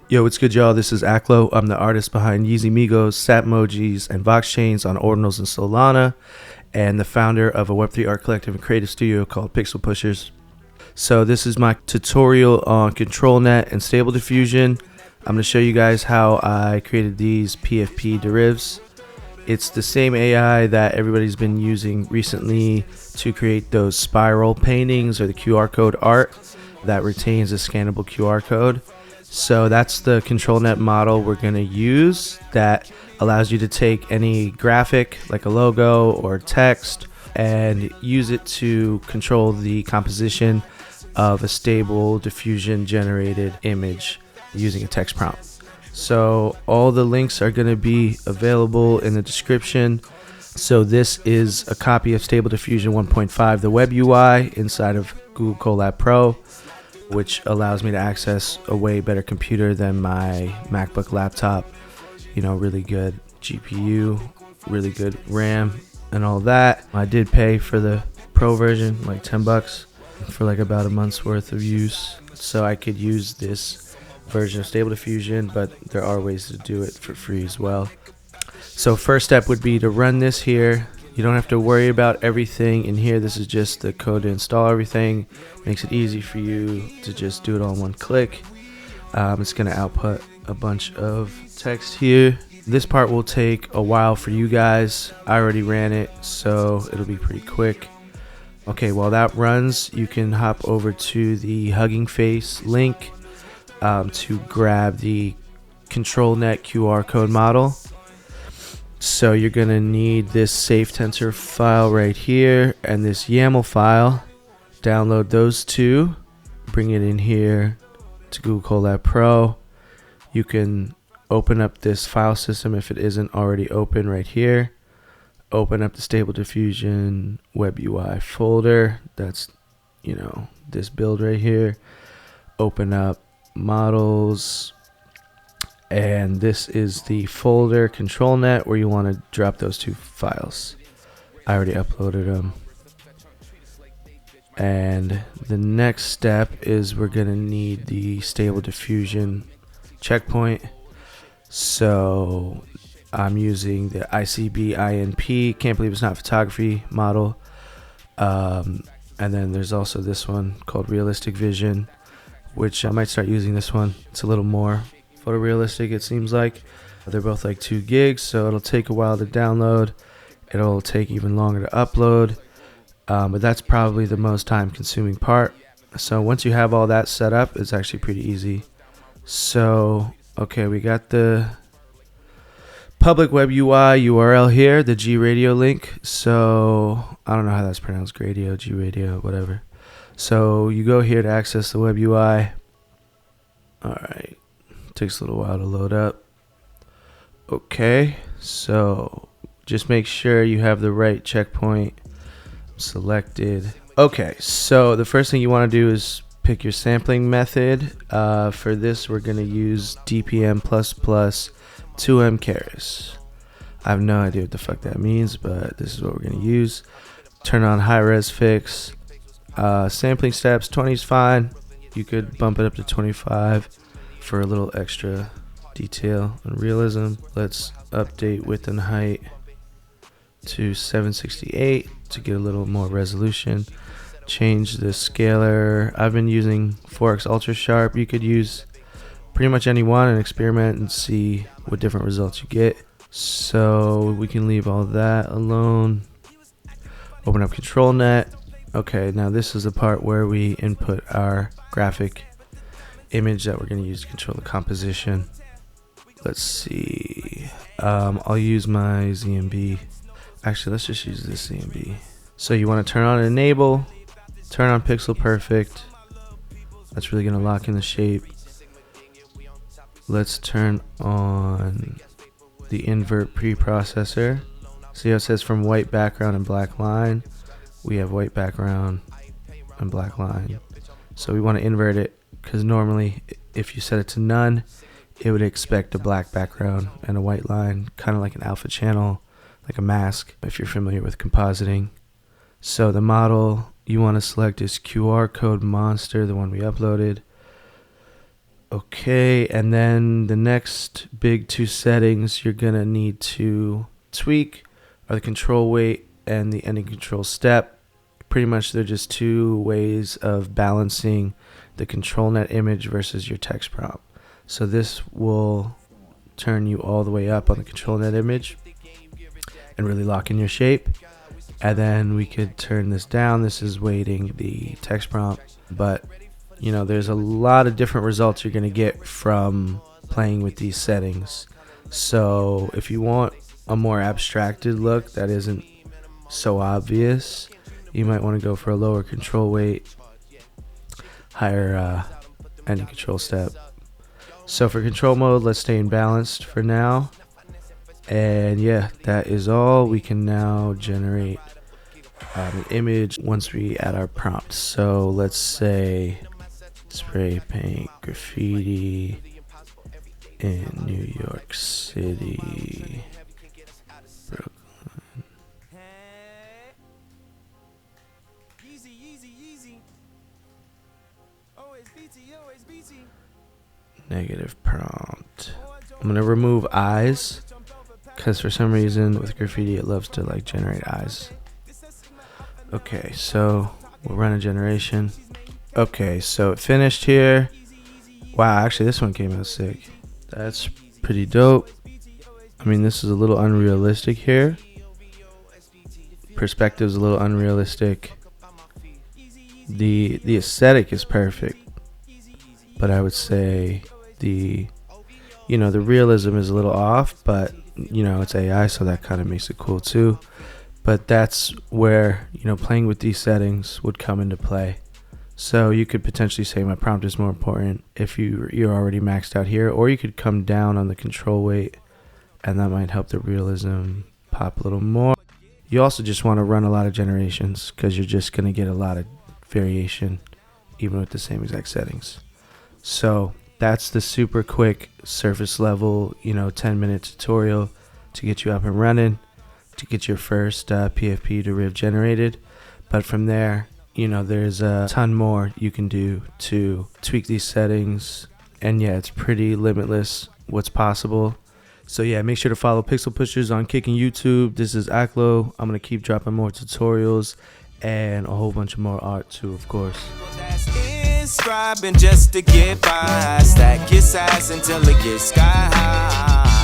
Yo, what's good, y'all? This is AKLO. I'm the artist behind Yeezy Migos, Sapmojis, and Vox Chains on Ordinals and Solana, and the founder of a Web3 art collective and creative studio called Pixel Pushers. So this is my tutorial on ControlNet and Stable Diffusion. I'm going to show you guys how I created these PFP derivs. It's the same AI that everybody's been using recently to create those spiral paintings or the QR code art that retains a scannable QR code. So that's the ControlNet model we're going to use that allows you to take any graphic like a logo or text and use it to control the composition of a stable diffusion generated image using a text prompt. So all the links are going to be available in the description. So this is a copy of Stable Diffusion 1.5, the web UI inside of Google Colab Pro, which allows me to access a way better computer than my MacBook laptop. You know, really good GPU, really good RAM and all that. I did pay for the Pro version, like $10 for like about a month's worth of use. So I could use this version of Stable Diffusion, but there are ways to do it for free as well. So first step would be to run this here. You don't have to worry about everything in here. This is just the code to install everything. Makes it easy for you to just do it all in one click. It's going to output a bunch of text here. This part will take a while for you guys. I already ran it, so it'll be pretty quick. Okay, while that runs, you can hop over to the Hugging Face link to grab the ControlNet QR code model. So you're going to need this safe tensor file right here and this YAML file. Download those two, bring it in here to Google Colab Pro. You can open up this file system if it isn't already open right here. Open up the Stable Diffusion web UI folder. That's, you know, this build right here. Open up models. And this is the folder ControlNet where you want to drop those two files. I already uploaded them. And the next step is we're going to need the Stable Diffusion checkpoint. So I'm using the ICB INP, can't believe it's not photography model. And then there's also this one called Realistic Vision, which I might start using this one. It's a little more photorealistic, it seems like. They're both like 2 gigs, so it'll take a while to download. It'll take even longer to upload, but that's probably the most time consuming part. So once you have all that set up, it's actually pretty easy. So okay, we got the public web UI URL here, the gradio link. So I don't know how that's pronounced, gradio, whatever. So you go here to access the web UI. Alright, takes a little while to load up. Okay, so just make sure you have the right checkpoint selected. Okay, so the first thing you want to do is pick your sampling method. For this, we're going to use DPM++ 2M keras. I have no idea what the fuck that means, but this is what we're going to use. Turn on high res fix. Sampling steps, 20 is fine. You could bump it up to 25 for a little extra detail and realism. Let's update width and height to 768 to get a little more resolution. Change the scaler. I've been using 4x Ultra Sharp. You could use pretty much any one and experiment and see what different results you get. So we can leave all that alone. Open up ControlNet. Okay, now this is the part where we input our graphic image that we're going to use to control the composition. Let's see. I'll use my ZMB. Actually, let's just use this ZMB. So you want to turn on enable, turn on pixel perfect. That's really going to lock in the shape. Let's turn on the invert preprocessor. See how it says from white background and black line? We have white background and black line. So we want to invert it because normally if you set it to none, it would expect a black background and a white line, kind of like an alpha channel, like a mask, if you're familiar with compositing. So the model you want to select is QR code monster, the one we uploaded. Okay, and then the next big two settings you're gonna need to tweak are the control weight and the ending control step. Pretty much they're just two ways of balancing the ControlNet image versus your text prompt. So this will turn you all the way up on the ControlNet image and really lock in your shape. And then we could turn this down. This is weighting the text prompt, but you know, there's a lot of different results you're going to get from playing with these settings. So if you want a more abstracted look that isn't so obvious, you might want to go for a lower control weight, higher ending control step. So for control mode, let's stay in balanced for now. And yeah, that is all. We can now generate an image once we add our prompt. So let's say spray paint graffiti in New York City, Brooklyn. Negative prompt. I'm going to remove eyes because for some reason with graffiti it loves to like generate eyes. Okay, so we'll run a generation. Okay, so it finished here. Wow, actually this one came out sick. That's pretty dope. I mean, this is a little unrealistic here. Perspective's a little unrealistic. The aesthetic is perfect, but I would say the realism is a little off, but you know, it's AI, so that kind of makes it cool too. But that's where, you know, playing with these settings would come into play. So you could potentially say my prompt is more important if you're already maxed out here, or you could come down on the control weight and that might help the realism pop a little more. You also just want to run a lot of generations because you're just going to get a lot of variation even with the same exact settings. So that's the super quick surface level, 10-minute tutorial to get you up and running, to get your first PFP to Riv generated. But from there, there's a ton more you can do to tweak these settings. And yeah, it's pretty limitless what's possible. So yeah, make sure to follow Pixel Pushers on Kick and YouTube. This is AKLO. I'm going to keep dropping more tutorials and a whole bunch of more art too, of course. Scribing just to get by, stack your size until it gets sky high.